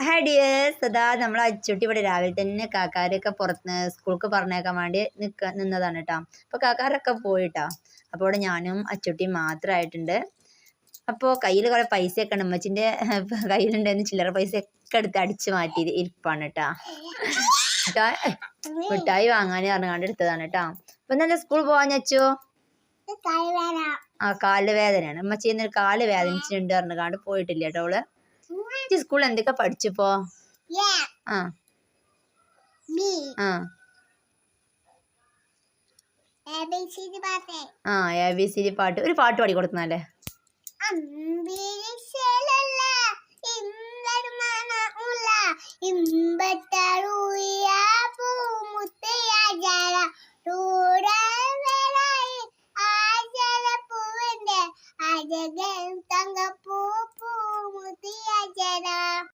Hi dears, അതാ നമ്മൾ അച്ചുട്ടി ഇവിടെ രാവിലെ തന്നെ കാക്കാരൊക്കെ പുറത്ത് സ്കൂൾക്ക് പറഞ്ഞേക്കാൻ വേണ്ടി നിന്നതാണ് കേട്ടോ. അപ്പോൾ കാക്കാരൊക്കെ പോയിട്ടോ. അപ്പോൾ ഇവിടെ ഞാനും അച്ചുട്ടിയും മാത്രമായിട്ടുണ്ട്. അപ്പോൾ കയ്യിൽ കുറേ പൈസയൊക്കെ ഉണ്ട്. ഉമ്മച്ചിൻ്റെ കയ്യിലുണ്ടായിരുന്ന ചില്ലറ പൈസയൊക്കെ എടുത്ത് അടിച്ച് മാറ്റി ഇരിപ്പാണ് കേട്ടോ. മിഠായി വാങ്ങാൻ പറഞ്ഞുകൊണ്ട് എടുത്തതാണ് കേട്ടോ. അപ്പം തന്നെ സ്കൂൾ പോകാൻ വെച്ചു. കാല് വേദനയാണ്. ഉമ്മച്ചി എന്നൊരു കാല് വേദനിച്ചിട്ടുണ്ട് പറഞ്ഞുകൊണ്ട് പോയിട്ടില്ല കേട്ടോ അവള്. സ്കൂളിൽ എന്തൊക്കെ പഠിച്ചപ്പോ? ABCD പാട്ട്, ഒരു പാട്ട് പാടി കൊടുക്കുന്നല്ലേ? ഇമ്പട്ട